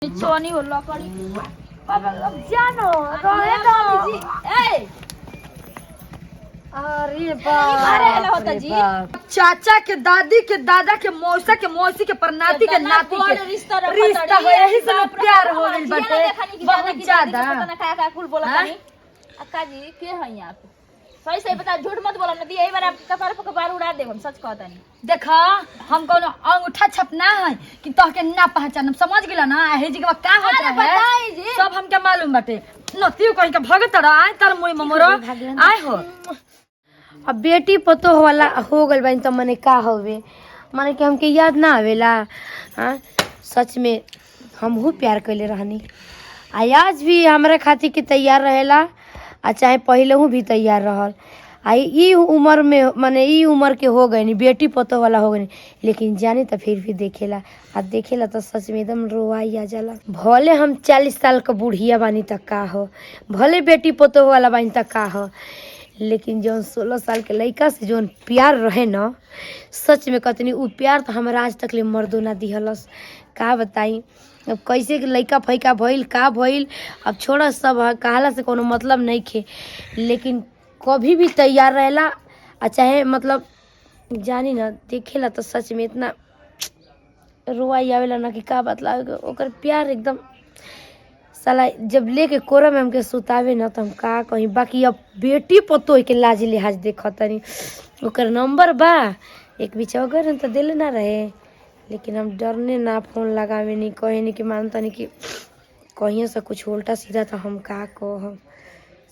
सोनी हो लकड़ी बाबा लोग जानो रहे तो ए अरे बाप रे बाप चाचा के दादी के दादा के मौसा के मौसी के परनाती के नाती के रिश्ता हो यही से लोग प्यार हो गइल बाटे बहुत ज्यादा पता ना का कुल बोला तनी अक्का जी के है यहां पे सही सही बता झूठ मत बोला नदी यही बार आप कपार पर कपार उड़ा दे हम सच कहता नहीं देखा हम कोनो अंगूठा छपना है कि तो के ना पहचान समझ गेला ना हे जी के का होता है सब हमके मालूम बाटे नतियो कहीं के भगत आए तर मुई ममरो आए हो अब बेटी पतो वाला हो गल बन तो मने का होवे माने कि हमके याद ना आवेला। हां सच में हमहू प्यार कइले रहनी आज भी हमरा खातिर के तैयार रहेला आ चाहे पहले हूँ भी तैयार रहल आई ई उम्र में माने ई उम्र के हो गए बेटी पतो वाला हो गए लेकिन जाने तो फिर भी देखेला आ देखेला तो सच में एकदम रोवाई आ जाला। भले हम 40 साल का बुढ़िया बानी तक का हो भले बेटी पतो वाला बानी तक का हो लेकिन जौन 16 साल के लड़का से जौन प्यार रहे न सच में कतनी उ प्यार तो हमारा आज तक ले मर्दो ना दिहलस का बताई। अब कैसे लड़का फैका भइल का भइल अब छोड़ा सब कहला से कोनो मतलब नहीं खे लेकिन कभी भी तैयार रहेला आ चाहे मतलब जानी ना देखेला तो सच में इतना रोवाई आवेला ना कि का बतलावे ओकर प्यार एकदम साला जब लेके कोरा में हमके सुतावे ना तो हम का कहीं बाकी अब बेटी पतो के लाज लिहाज देखतनी ओकर नंबर बा एक बिचौगर तो दिल ना रहे लेकिन हम डरने ना फोन लगावे नहीं कहे नहीं कि मानता नहीं कि कहीं से कुछ उल्टा सीधा तो हम का कह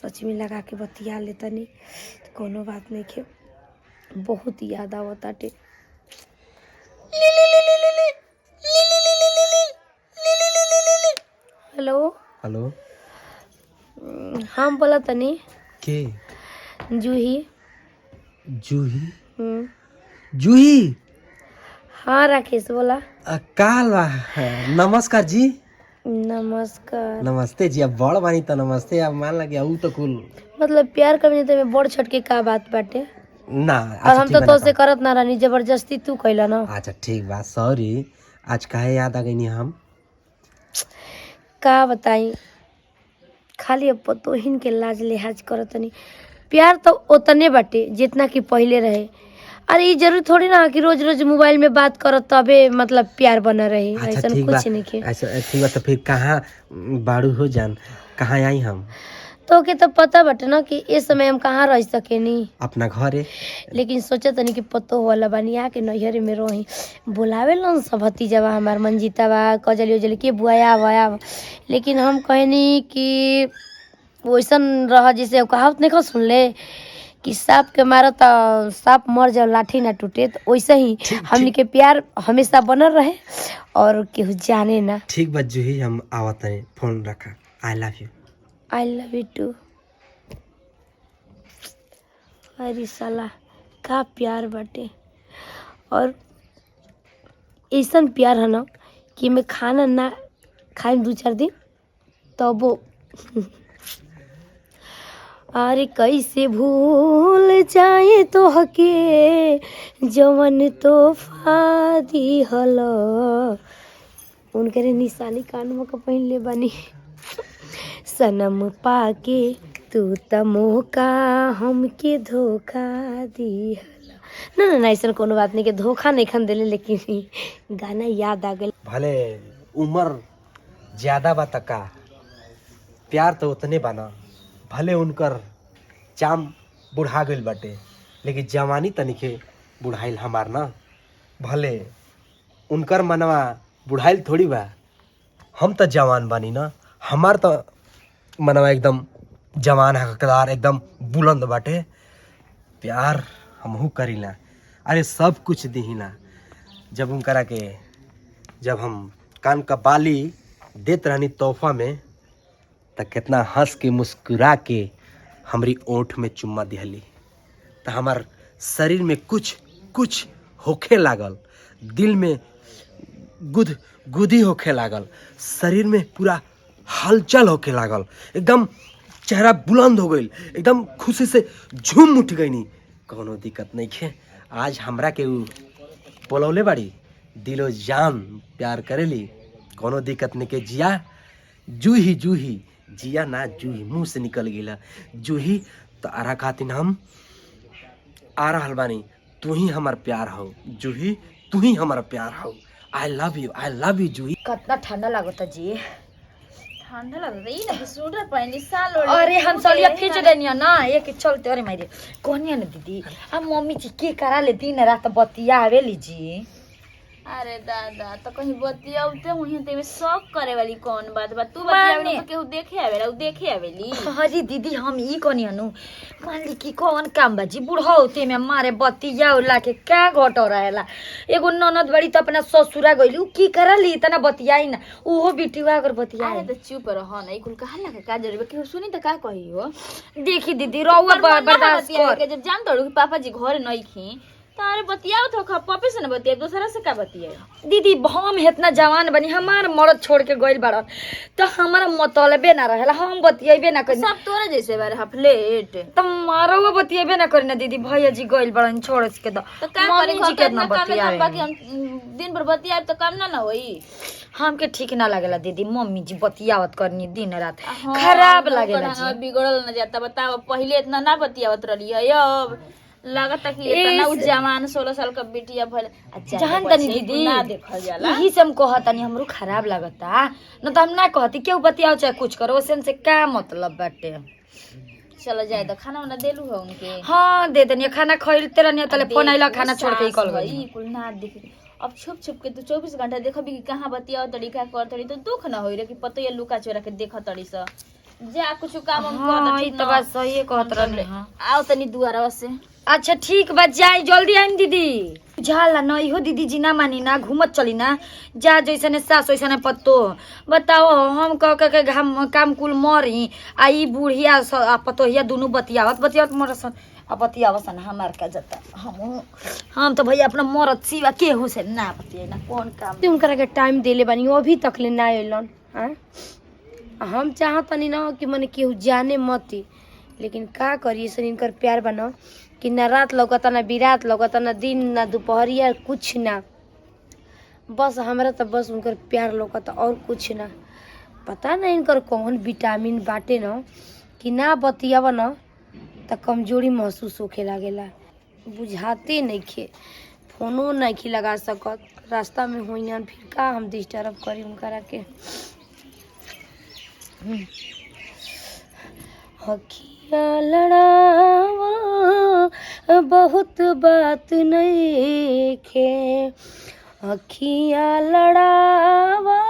सच में लगा के बतिया लेता नहीं कोनो बात नहीं के बहुत याद आवताटे। हेलो हेलो हम बोला तनी के जूही जूही जूही हाँ राकेश बोला काल नमस्कार जी नमस्कार नमस्ते जी अब बड़ बानी तो नमस्ते अब मान लगे ऊ तो कुल मतलब प्यार करने तो में बड़ छट के का बात बाटे ना और हम तो तोसे करत ना रानी जबरदस्ती तू कैला ना। अच्छा ठीक बा सॉरी आज काहे याद आ गई हम का बताई खाली अब पतोहिन के लाज लिहाज करतनी प्यार तो उतने बाटे जितना कि पहले रहे। अरे ये जरूर थोड़ी ना कि रोज रोज मोबाइल में बात करो तबे मतलब प्यार बना रही ऐसा कुछ नहीं के। अच्छा ठीक बा तो फिर कहाँ बाड़ू हो जान कहाँ आई हम तो के तो पता बाटे ना कि इस समय हम कहाँ रह सके नहीं अपना घरे लेकिन सोचा तनी कि पतो वाला बनिया के नैहरे में रही बुलावे लन सब भतीजा बा हमार मंजीता बा कजली उजली के बुआया वाया लेकिन हम कहनी कि वैसन रह जैसे कहावत नहीं सुन ले कि सांप के मारो तो सांप मर जाओ लाठी ना टूटे तो वैसे ही हमनी के प्यार हमेशा बनल रहे और केहू जाने ना। ठीक बा जूही हम आवत है फोन रखा आई लव यू टू। अरे साला का प्यार बाटे और ऐसा प्यार है ना कि मैं खाना ना खाए 2-4 दिन तो वो अरे कैसे भूल जाए तो हके जवन तोहफा दिहल उनके निशानी कान में का पहन ले बनी सनम पाके तू तमो का हमके धोखा दिहल ना ना ऐसा कोनो बात नहीं के धोखा नहीं खन दिले लेकिन गाना याद आ गल। भले उम्र ज्यादा बा तका प्यार तो उतने बना भले उनकर चाम बुढ़ा गइल बाटे लेकिन जवानी तनिके बुढ़ाइल हमार ना भले उनकर मनवा बुढ़ाइल थोड़ी बा हम तो जवान बानी ना हमार तो मनवा एकदम जवान हकदार एकदम बुलंद बाटे प्यार हमहू करीला अरे सब कुछ दीहिला जब उनकरा के जब हम कान का बाली देत रहनी तोहफा में तो कितना हंस के मुस्कुरा के हमारी ओंठ में चुम्मा दिहली तो हमार शरीर में कुछ कुछ होखे लागल दिल में गुदी होखे लागल शरीर में पूरा हलचल होके लागल एकदम चेहरा बुलंद हो गई एकदम खुशी से झूम उठ गई कोनो दिक्कत नहीं खे आज हमरा के बोलौले बाड़ी दिलो जान प्यार करेली कोनो दिक्कत नहीं के जिया जूही जूही जिया ना जूही मुंह से निकल गेला जूही तो आरा खातिन हम आ रहल बानी तू ही हमार प्यार हो जूही तू ही हमारा प्यार हो आई लव यू जूही। कितना ठंडा लागता जी। ठंडा लगता है ना स्वेटर पहनी साल ओढ़ अरे हम सलिया खींच देनिया ना एक चलते। अरे मारे कोनिया ना दीदी हम मम्मी जी के करा ले दिन रात बतिया आवेली जी। अरे दादा तो कहीं बतियाउते हुई ते में शौक करे वाली कौन बात बा तू बतियावे तो केहू देखे आवेला उ देखे आवेली। अरे दीदी हम ई कोनिया नु मान ली कि कौन काम बा जी बुढ़ौते में मारे बतिया उला के का घट रहेला। एगो ननद बड़ी तो अपना ससुरा गइली उ की करली इतना बतियाई ना उहो बिटिवा अगर बतिया। अरे तो चुप रह ना कुल कहा लगा का जरूरी केहू सुनी तो का कही हो। देखी दीदी रउआ बर्दाश्त कर। जब जान तोड़ू कि पापा जी घर नहीं खी तारे बतियाओ तो पापे से न बतिया दूसरा से का बतिया। दीदी हम इतना जवान बनी हमार मर्द छोड़ के गइल बाड़न तो हमारा मतलबे ना रहेला हम बतियेबे ना करी। सब तोरा जैसे बारे हफलेट तो मारो बतियेबे ना करी ना दीदी भैया जी गइल बाड़न छोड़ के दो तो का करे जी कितना बतियावे बाकी हम दिन भर बतियाए तो काम ना होई। हमके ठीक ना लागेला दीदी मम्मी जी बतियावत करनी दिन रात खराब लागेला जी। बिगड़ल न जाता बताओ पहले इतना ना बतियावत रही है अब लागता कि इतना उ जवान 16 साल का बिटिया भले। अच्छा जान तनी दीदी ना देखल जाला यही से हम कहतनी हमरो खराब लागता न तो हम ना कहती केहू बतियाओ चाहे कुछ करो ओसे से का मतलब बाटे। चलो जाए तो खाना वाना देलू है उनके। हां दे देनी खाना खइलते रहनी तले फोन आइला खाना छोड़ के निकल गई। कुल ना देख अब छुप छुप के तू 24 घंटा देखबी कि कहां बतियाओ तरीका कर तड़ी तो दुख ना होई रे कि पतो ये लुका चोरा के देख तड़ी स जा कुछ काम हम कर ई त बात सही कहत रहनी। हां आओ तनी दुआरा से। अच्छा ठीक बा जाई जल्दी आइम दीदी। झाला न इहो दीदी जी ना मानी ना घूमत चली ना जा जैसने सास वैसने पत्तो बताओ हम कह के काम कुल मरी आ ई बुढ़िया पतोहिया दोनों बतियावत मरसन आ बतियावसन हमार का जता हम तो भैया अपना मरत सिवा केहू से ना बतिया ना कौन काम उनकरा के टाइम देले बानी अभी तक ले ना अइलन। हां हम चाहतनी ना कि मने केहू जाने मती लेकिन का करिए सन इनकर प्यार बना कि ना रात लौकता ना बिरात लौकता ना दिन ना दोपहरिया कुछ ना बस हमरा तो बस उनकर प्यार लौकता और कुछ ना। पता ना इनकर कौन विटामिन बाटे ना कि ना बतियावा ना त कमजोरी महसूस होखे लागेला बुझाते नइखे फोनो नहीं लगा सकत रास्ता में होइयन फिर का हम डिस्टर्ब करी उनकरा के। हकिया लड़ावा बहुत बात नहीं खे अखिया लड़ावा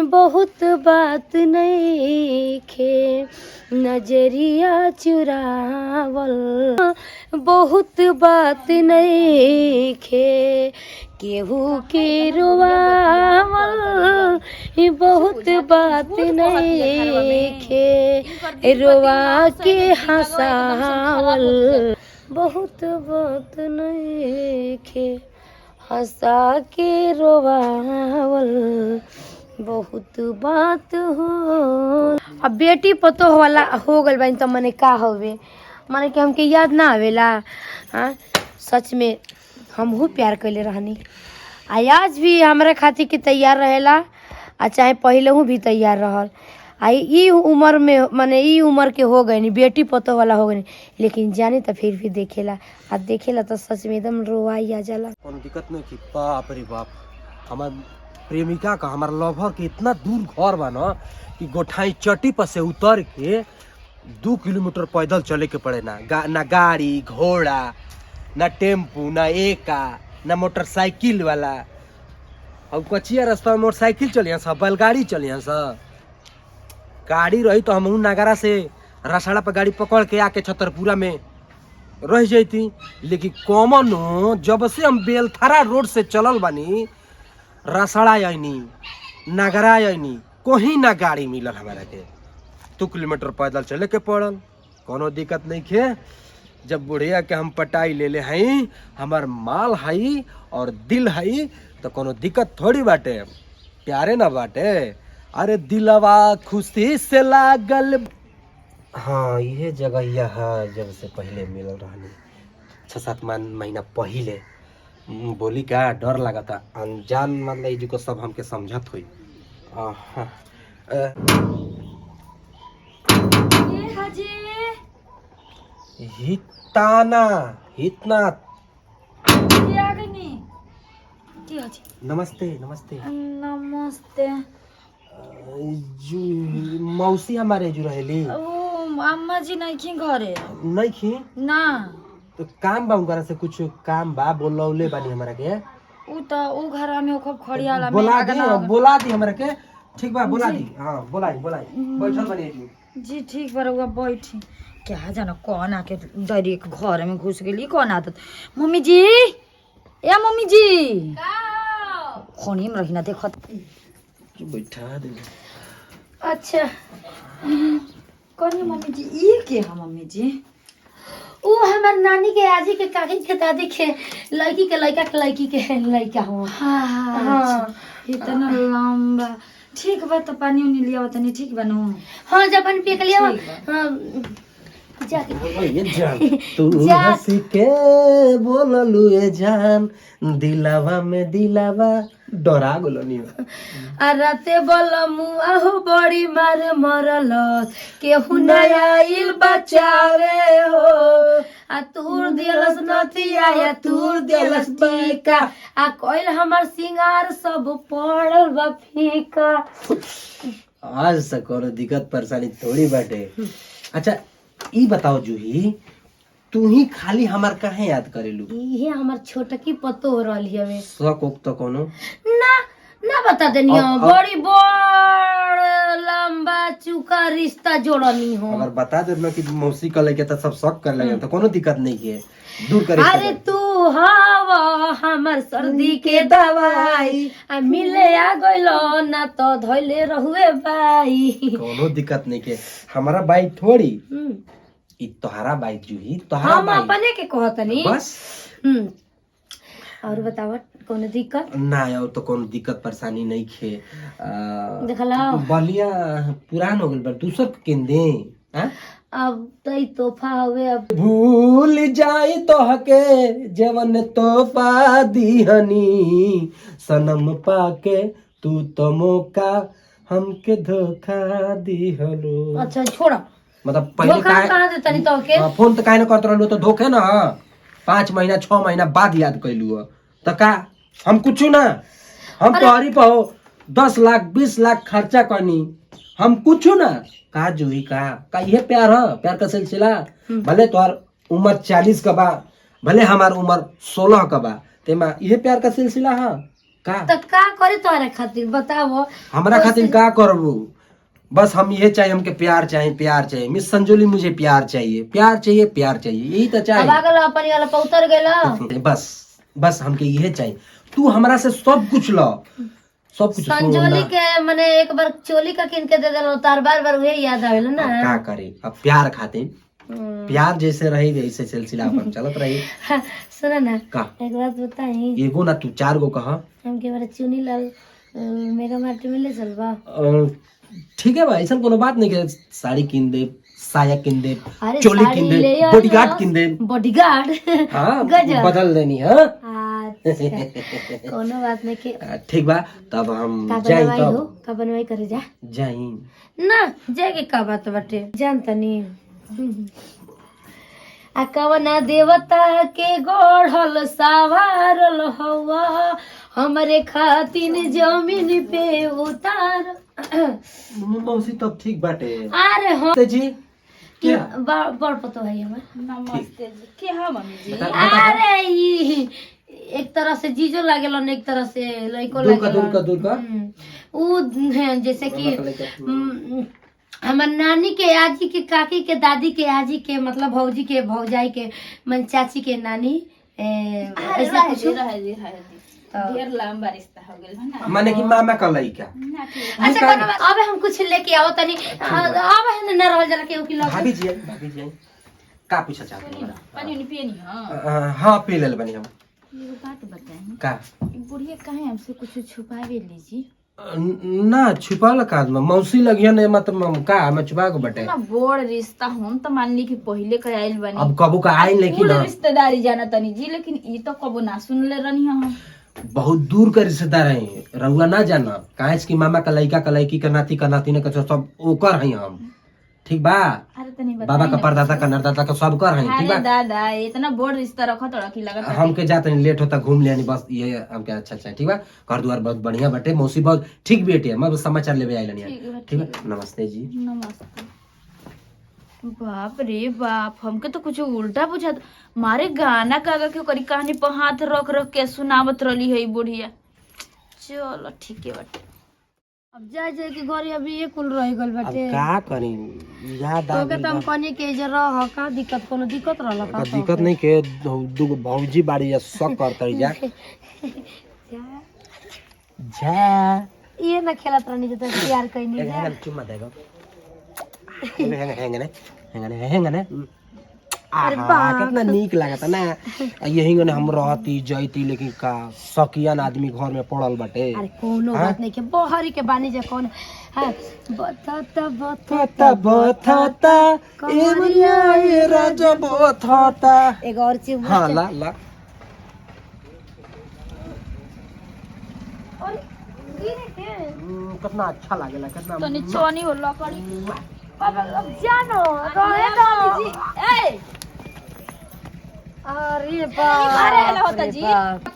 बहुत बात नहीं खे नजरिया चुरावल बहुत बात नहीं खे केहू के रोवावल बहुत बात नहीं खे रोवा के हंसावल बहुत बात नहीं खे हंसा के रोवावल बहुत बात हो। अब बेटी पतो वाला हो गल बानी तो मने का होवे माने कि हमके याद ना आवेला। हाँ सच में हमहू प्यार कैले रहनी आज भी हमरा खातिर के तैयार रहेला आ चाहे पहले भी तैयार रहल आ ई उम्र में माने ई उम्र के हो गई बेटी पतो वाला हो गई लेकिन जाने तो फिर भी देखेला आ देखेला तो सच में एकदम रोवाई आ जाला। कोनो दिक्कत नहीं कि बाप रे बाप हमार प्रेमिका का हमार लवर के इतना दूर घर बा ना कि गोठाई चट्टी पर से उतर के 2 किलोमीटर पैदल चले के पड़े ना गाड़ी घोड़ा ना टेम्पू ना एका ना मोटरसाइकिल वाला। अब कचिया रास्ता में मोटरसाइकिल चलिया सब बैलगाड़ी चलिया सब गाड़ी रही तो हम नगरा से रसाड़ा पर गाड़ी पकड़ के आके छतरपुरा में रह जाती लेकिन कॉमन जब से हम बेलथरा रोड से चलल बानी रसाड़ा आईनी नगरा आईनी कहीं ना गाड़ी मिलल हमारा के 2 किलोमीटर पैदल चले के पड़ल। कोनो दिक्कत नहीं खे जब बुढ़िया के हम पटाई ले ले हई हमार माल हई और दिल हई तो कोनो दिक्कत थोड़ी बाटे प्यारे ना बाटे। अरे दिलवा खुशी से लागल। हाँ ये जगह यह जब से पहले मिलल रहनी 6-7 महीना पहले बोली का डर लगा था अनजान मतलब ये को सब हमके समझत हुई ए हाजी हिताना हितना ये आ गई नी की हाजी नमस्ते नमस्ते नमस्ते जू मौसी हमारे जू रहेली ओ अम्मा जी नहीं की घरे नहीं खी ना तो काम बा उनकरा से कुछ काम बा बोलौले बानी हमरा के उ घर में खूब खड़ियाला में बोला दी हमरा के ठीक बा बोला दी हां बोलाई बैठल बनी जी ठीक बा रउआ बैठी क्या जाना कौन आके डायरेक्ट घर में घुस गेली कौन आदत मम्मी जी ए मम्मी जी खोनी में रहिना देखत बैठा दे अच्छा कौन मम्मी जी ये के है मम्मी जी ऊ हमार नानी के आजी के काकी के दादी के लड़की के लड़का के लड़की के लड़का हो। हाँ इतना लंबा ठीक बा तो पानी उनी लिया तनी ठीक बनू हाँ जब पानी पी के लिया ये जान तू हंस के बोललू ए जान दिलावा में दिलावा डरा गोलनी राते बोल मुआ हो बड़ी मारे मरल केहू नया आइल बचावे हो आ तूर देलस नथिया या तूर देलस टीका आ कोइल हमर सिंगार सब पड़ल बा फीका। आज से कोनो दिक्कत परेशानी थोड़ी बाटे। अच्छा ई बताओ जूही तू ही खाली हमार काहे याद करेलू ये हमर छोटकी पतो हो रहली हवे शौक उक तो कोनो ना ना बता देनी हो बड़ी बड़ लंबा चुका रिश्ता जोड़नी हो। अगर बता दे ना कि मौसी का लेके तो सब शौक कर लगे तो कोनो दिक्कत नहीं है दूर करे। अरे तू हवा हमर सर्दी के दवाई आ मिले आ गइलो ना तो धइले रहुए बाई। कोनो दिक्कत नहीं है हमारा बाइक थोड़ी ई तोहरा बाइक जूही तोहरा हम बाइक अपने के कहतनी बस। और बतावा कोनो दिक्कत ना और तो कोनो दिक्कत परेशानी नहीं खे देखला बलिया पुरान हो गइल बा दूसर किन दे हां अब तई तोहफा हवे अब भूल जाई तोहके जवन तोहफा दीहनी सनम पाके तू तो मौका हमके धोखा दिहलो। अच्छा छोड़ा मतलब पहले कहाँ देतनी तोहके फोन तो काहे न करत रहलू तो धोखे ना 5 महीना 6 महीना बाद याद कैलू तो का हम कुछ ना हम तोहरी पे 10 लाख 20 लाख खर्चा करनी हम कुछ ना का जूही का ये प्यार है प्यार का सिलसिला भले तोहर उम्र 40 का बा भले हमार उम्र 16 का बा तेमा ये प्यार का सिलसिला है का तो का करे तोहरे खातिर बतावो हमरा खातिर का करबू बस हम ये चाहिए हमके प्यार चाहिए मिस संजोली मुझे प्यार चाहिए यही तो चाहिए। अब आगल अपन वाला पे उतर गेला बस हमके ये चाहिए तू हमरा से सब कुछ लो सब कुछ संजोली के मने एक बार चोली का किन के दे देलो तार बार बार वही याद आवेला ना का करे अब प्यार खातिर प्यार जैसे रही वैसे सिलसिला अपन चलत रही। सुना ना का एक बात बताई एगो ना तू 4 गो कहा हमके बारे चुनी लाल मेगा मार्ट में ले चलबा ठीक है भाई ऐसा कोनो बात नहीं के साड़ी किन दे साया किन दे अरे चोली साड़ी किन दे ले आ बॉडीगार्ड ना। किन दे बॉडीगार्ड हाँ गजब बदल देनी है अच्छा कोनो बात नहीं के ठीक बा तब हम का जाई बनवाई हो तब का बनवाई करे जा जाई ना जाके का बात बाटे जानतनी आ कवना देवता के गढ़ल सवारल हवा हमरे खातिन जमीन पे उतार मौसी तब ठीक बाटे अरे हाँ जी क्या बड़ पतो है हमर नमस्ते जी के है मम्मी जी अरे ई एक तरह से जीजो लागेलो न एक तरह से लइको लागेलो दूर का उ हैं जैसे कि हमर नानी के आजी के काकी के दादी के आजी के मतलब भौजी के भौजाई के मन चाची के नानी ऐसा कुछ ढेर लंबा रिश्ता हो गेल है ना माने कि मामा का लइका अच्छा कोनो बात अब हम कुछ लेके आओ तनी अब है न रहल जला के उकी लग भाभी जी का पूछा चाहते हो पानी नहीं पिए नहीं हां हां पी लेल बनी हम एगो बात बताएं का बुढ़िया काहे हमसे कुछ छुपावे लीजी ना छुपाल का मौसी लगिया ने मतलब का मैं छुपा को बटे ना बड़ रिश्ता हम तो मान ली कि पहले के आइल बनी अब कबू का आई लेकिन कुल रिश्तेदारी जाना तनी जी, लेकिन ई तो कबो ना सुनले रहनी हम। बहुत दूर के रिश्तेदार हैं, रहुआ ना जाना काहे की मामा का लड़की का नाती ने का सब ओकर हैं हम, ठीक बा। अरे तनी बाबा का परदादा का नरदादा का सब कर हैं, ठीक अरे बा। दादा इतना बड़ रिश्ता रखत तो रखी लगत है। हमके जाते नहीं लेट होता घूम लेनी बस ये हमके अच्छा ठीक बा। घर द्वार बहुत बढ़िया बटे, मौसी बहुत ठीक बेटी है, मैं बस समाचार लेवे आइल नहीं, ठीक बा। नमस्ते जी। नमस्ते। बाप रे बाप, हमके तो कुछ उल्टा पूछा मारे गाना गागा के करी कहानी पर हाथ रख रख के सुनावत रही है बुढ़िया। चलो ठीक है बाटे। अब जाए जाए के घर अभी ये कुल रह गल अब बाटे। का करी याद आ तो के तम कने के जे रह का दिक्कत कोनो दिक्कत रहल का? दिक्कत नहीं के दुगो भौजी बाड़ी या शक करतई जा जा ये ना खेलत रहनी जे तो प्यार कइनी एक जा। हैंगन चुम्मा देगा हैंगन अरे आहा बाप। कितना नीक लागता ना। यही गने हम रहती जईती, लेकिन का सकियन आदमी घर में पड़ल बाटे। अरे कोनो बात नहीं के बहरी के बानी जे कौन हां बथता बथता बथता ए मरिया ए राजा बथता। एक और चीज हां ला और गिरे के कितना अच्छा लागेला, कितना तनी चोनी हो लकड़ी। अब जानो रहे दो जी। ए अरे बाप अरे हेलो होता जी।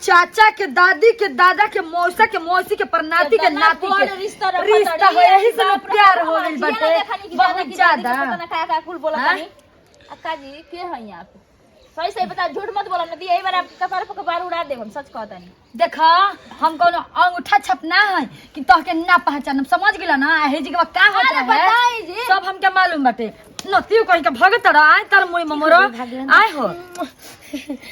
चाचा के दादी के दादा के मौसा के मौसी के परनाती के नाती के रिश्ता रिश्ता है, यही से लोग प्यार हो गइल बाटे बहुत ज्यादा। का का कुल बोला तनी अक्का जी के है यहां पे? सही सही बता, झूठ मत बोला, नहीं यही बार आपके कपार पर कपार उड़ा देब, हम सच कहता नहीं। देखा हम कोनो अंगूठा छपना है कि तोहके ना पहचान, समझ गेला ना हे जी के का होता है बताई जी। सब हमके मालूम बाटे। नतियो कहीं के भगत रहा आय तार मुई ममरो आय हो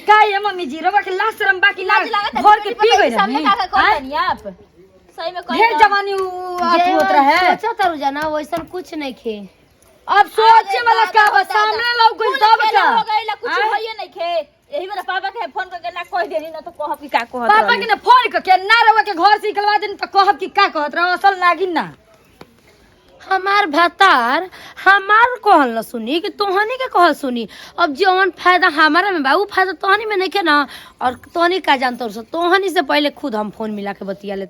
का ये मम्मी जी रवा के लाश शरम बाकी ना भर के पी गई सामने रही का का कहता नहीं आप सही में कह ढेर जवानी आत होत रहे। सोचा तारू जाना वैसन कुछ नहीं खे। अब सोचे वाला का बा सामने लोग कुछ दब का हो गइला कुछ होइए नहीं खे। यही मेरा पापा के फोन करके ना कह देनी ना तो कहब कि का कहत पापा के ने फोन करके ना रवा के घर से निकलवा देन त कहब कि का कहत रहो असल नागिन ना। हमार भतार हमार कहल न सुनी कि तोहनी के कहल सुनी। अब जौन फायदा हमारा में बा उ फायदा तोहनी में नहीं के ना। और तोहनी का जानतो तोहनी से पहले खुद हम फोन मिला के बतिया ले।